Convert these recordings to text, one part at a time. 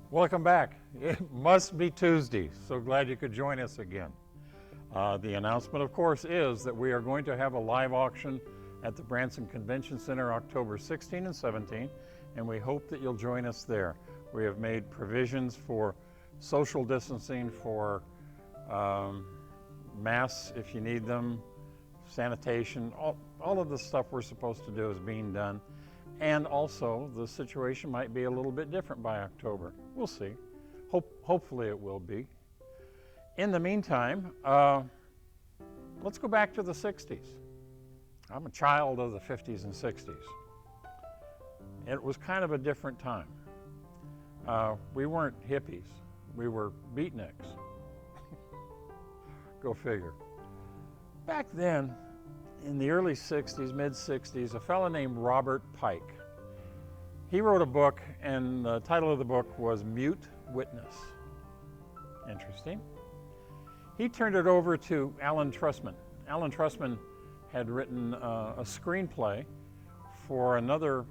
Welcome back. It must be Tuesday. So glad you could join us again. The announcement, of course, is that we are going to have a live auction at the Branson Convention Center October 16 and 17, and we hope that you'll join us there. We have made provisions for social distancing, for masks if you need them, sanitation, all of the stuff we're supposed to do is being done. And also, the situation might be a little bit different by October. We'll see. Hopefully it will be. In the meantime, let's go back to the 60s. I'm a child of the 50s and 60s. It was kind of a different time. We weren't hippies. We were beatniks. Go figure. Back then, in the early 60s, mid-60s, a fellow named Robert Pike. He wrote a book, and the title of the book was Mute Witness. Interesting. He turned it over to Alan Trussman. Alan Trussman had written a screenplay for another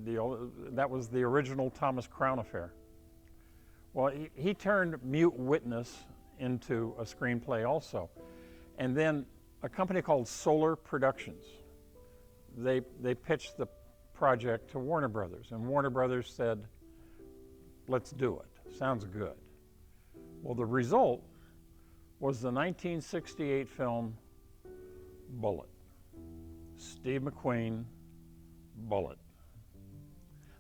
deal. That was the original Thomas Crown Affair. Well, he turned Mute Witness into a screenplay also. And then a company called Solar Productions, they pitched the project to Warner Brothers, and Warner Brothers said, let's do it, sounds good. Well, the result was the 1968 film Bullitt. Steve McQueen, Bullitt.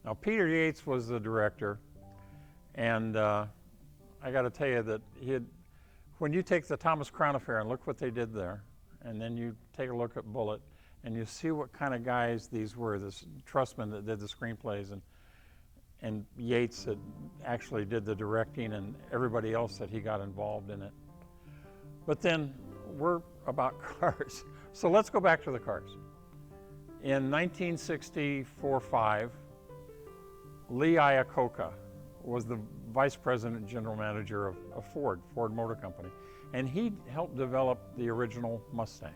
Now, Peter Yates was the director, and I got to tell you that when you take the Thomas Crown Affair and look what they did there, and then you take a look at Bullitt, and you see what kind of guys these were, this Trussman that did the screenplays, and Yates that actually did the directing, and everybody else that he got involved in it. But then we're about cars. So let's go back to the cars. In 1964-5, Lee Iacocca was the vice president and general manager of Ford Motor Company, and he helped develop the original Mustang.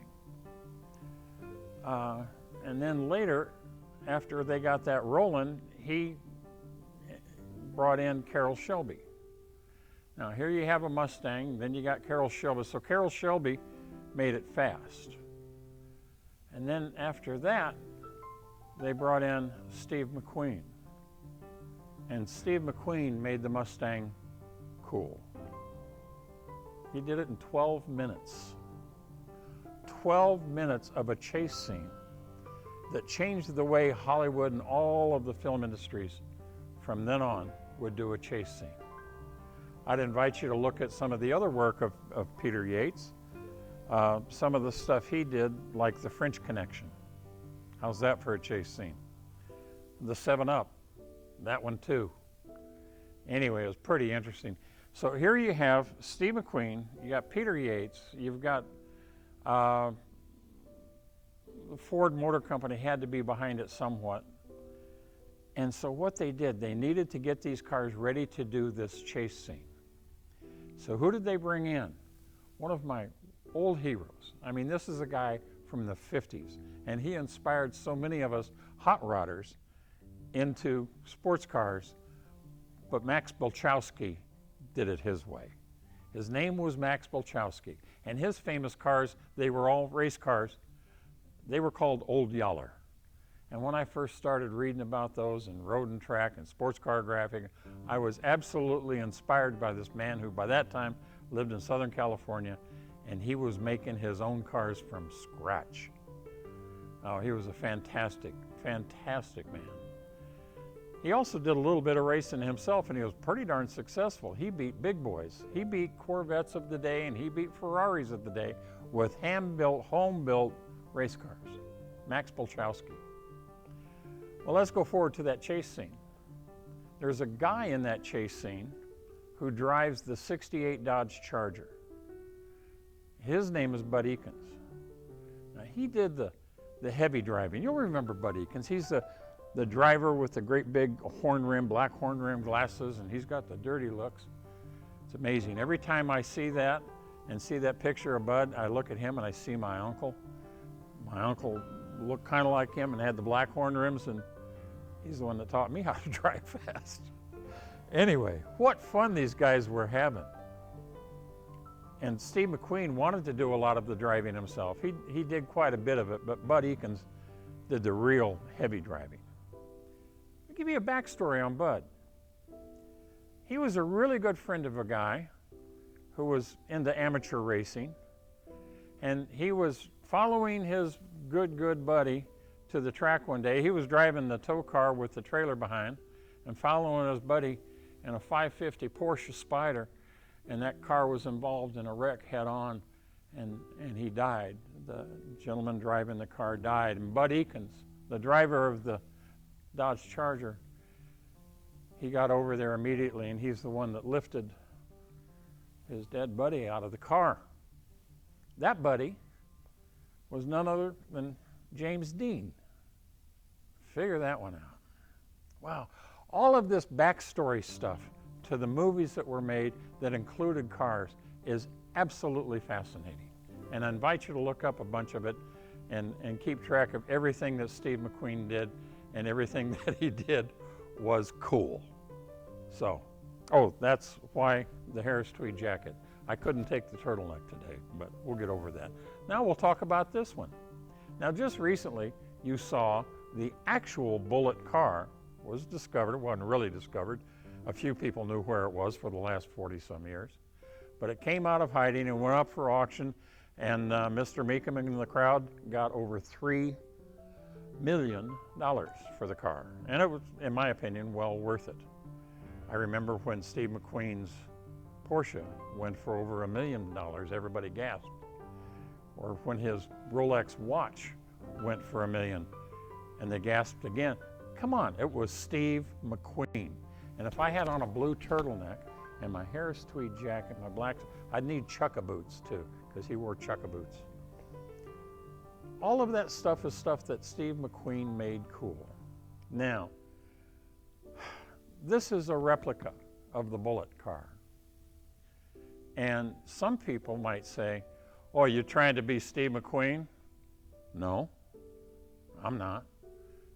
And then later, after they got that rolling, he brought in Carroll Shelby. Now here you have a Mustang, then you got Carroll Shelby. So Carroll Shelby made it fast. And then after that, they brought in Steve McQueen. And Steve McQueen made the Mustang cool. He did it in 12 minutes. 12 minutes of a chase scene that changed the way Hollywood and all of the film industries from then on would do a chase scene. I'd invite you to look at some of the other work of Peter Yates. Some of the stuff he did, like the French Connection. How's that for a chase scene? The 7-Up, that one too. Anyway, it was pretty interesting. So here you have Steve McQueen, you got Peter Yates, you've got the Ford Motor Company had to be behind it somewhat. And so what they did, they needed to get these cars ready to do this chase scene. So who did they bring in? One of my old heroes. I mean, this is a guy from the 50s, and he inspired so many of us hot rodders into sports cars, but Max Bolchowski did it his way. His name was Max Bolchowski, and his famous cars, they were all race cars. They were called Old Yeller. And when I first started reading about those in Road and Track and Sports Car Graphic, I was absolutely inspired by this man who by that time lived in Southern California, and he was making his own cars from scratch. Oh, he was a fantastic, fantastic man. He also did a little bit of racing himself, and he was pretty darn successful. He beat big boys. He beat Corvettes of the day, and he beat Ferraris of the day with hand-built, home-built race cars. Max Bolchowski. Well, let's go forward to that chase scene. There's a guy in that chase scene who drives the '68 Dodge Charger. His name is Bud Ekins. Now, he did the heavy driving. You'll remember Bud Ekins. He's the driver with the great big horn rim, black horn rim glasses, and he's got the dirty looks. It's amazing. Every time I see that and see that picture of Bud, I look at him and I see my uncle. My uncle looked kind of like him and had the black horn rims, and he's the one that taught me how to drive fast. Anyway, what fun these guys were having. And Steve McQueen wanted to do a lot of the driving himself. He did quite a bit of it, but Bud Ekins did the real heavy driving. I'll give you a backstory on Bud. He was a really good friend of a guy who was into amateur racing, and he was following his good buddy to the track one day. He was driving the tow car with the trailer behind and following his buddy in a 550 Porsche Spyder, and that car was involved in a wreck head on, and he died. The gentleman driving the car died, and Bud Ekins, the driver of the Dodge Charger, he got over there immediately, and he's the one that lifted his dead buddy out of the car. That buddy was none other than James Dean. Figure that one out. Wow. All of this backstory stuff to the movies that were made that included cars is absolutely fascinating. And I invite you to look up a bunch of it and keep track of everything that Steve McQueen did, and everything that he did was cool. So, oh, that's why the Harris tweed jacket. I couldn't take the turtleneck today, but we'll get over that. Now we'll talk about this one. Now just recently you saw the actual Bullitt car was discovered. It wasn't really discovered. A few people knew where it was for the last 40 some years. But it came out of hiding and went up for auction, and Mr. Meekum and the crowd got over $3 million for the car. And it was, in my opinion, well worth it. I remember when Steve McQueen's Porsche went for over $1 million, everybody gasped. Or when his Rolex watch went for $1 million, and they gasped again. Come on, it was Steve McQueen. And if I had on a blue turtleneck and my Harris tweed jacket, my black, I'd need chukka boots too, because he wore chukka boots. All of that stuff is stuff that Steve McQueen made cool. Now, this is a replica of the Bullitt car. And some people might say, oh, you're trying to be Steve McQueen? No, I'm not.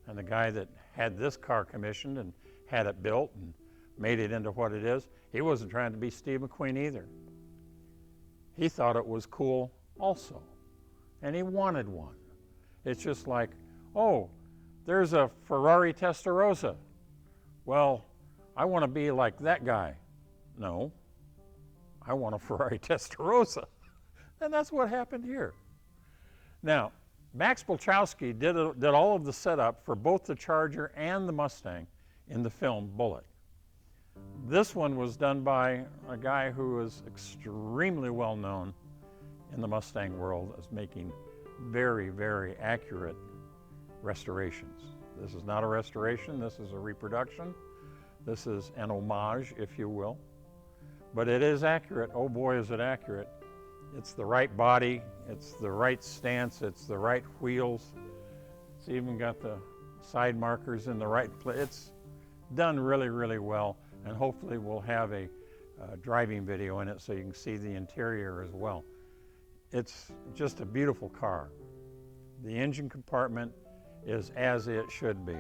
And the guy that had this car commissioned and had it built and made it into what it is, he wasn't trying to be Steve McQueen either. He thought it was cool also, and he wanted one. It's just like, oh, there's a Ferrari Testarossa. Well, I want to be like that guy. No, I want a Ferrari Testarossa. And that's what happened here. Now, Max Bolchowski did all of the setup for both the Charger and the Mustang in the film Bullitt. This one was done by a guy who is extremely well known in the Mustang world as making very, very accurate restorations. This is not a restoration, this is a reproduction. This is an homage, if you will. But it is accurate. Oh boy, is it accurate. It's the right body, it's the right stance, it's the right wheels. It's even got the side markers in the right place. It's done really, really well, and hopefully we'll have a driving video in it so you can see the interior as well. It's just a beautiful car. The engine compartment is as it should be.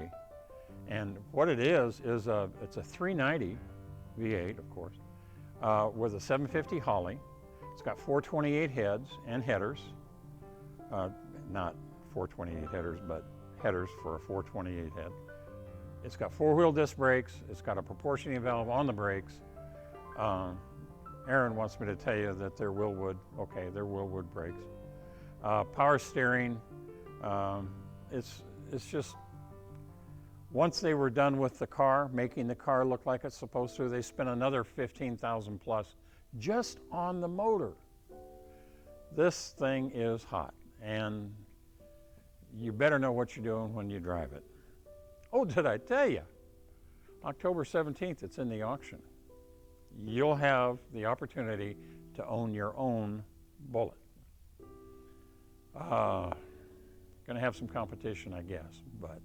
And what it is it's a 390 V8, of course, with a 750 Holley. It's got 428 heads and headers. Not 428 headers, but headers for a 428 head. It's got four-wheel disc brakes. It's got a proportioning valve on the brakes. Aaron wants me to tell you that they're Willwood. Okay, they're Willwood brakes. Power steering. It's just, once they were done with the car, making the car look like it's supposed to, they spent another $15,000 plus just on the motor. This thing is hot, and you better know what you're doing when you drive it. Oh, did I tell you? October 17th, it's in the auction. You'll have the opportunity to own your own Bullitt. Going to have some competition, I guess, but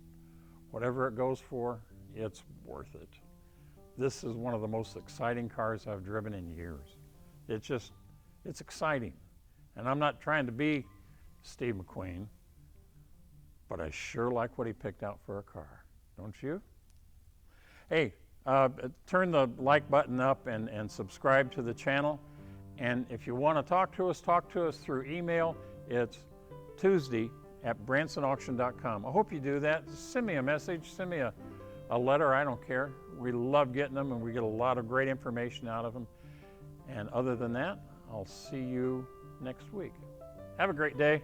whatever it goes for, it's worth it. This is one of the most exciting cars I've driven in years. It's exciting. And I'm not trying to be Steve McQueen, but I sure like what he picked out for a car. Don't you? Hey, turn the like button up and subscribe to the channel. And if you want to talk to us through email. It's Tuesday@bransonauction.com. I hope you do that. Send me a message, send me a letter, I don't care. We love getting them, and we get a lot of great information out of them. And other than that, I'll see you next week. Have a great day.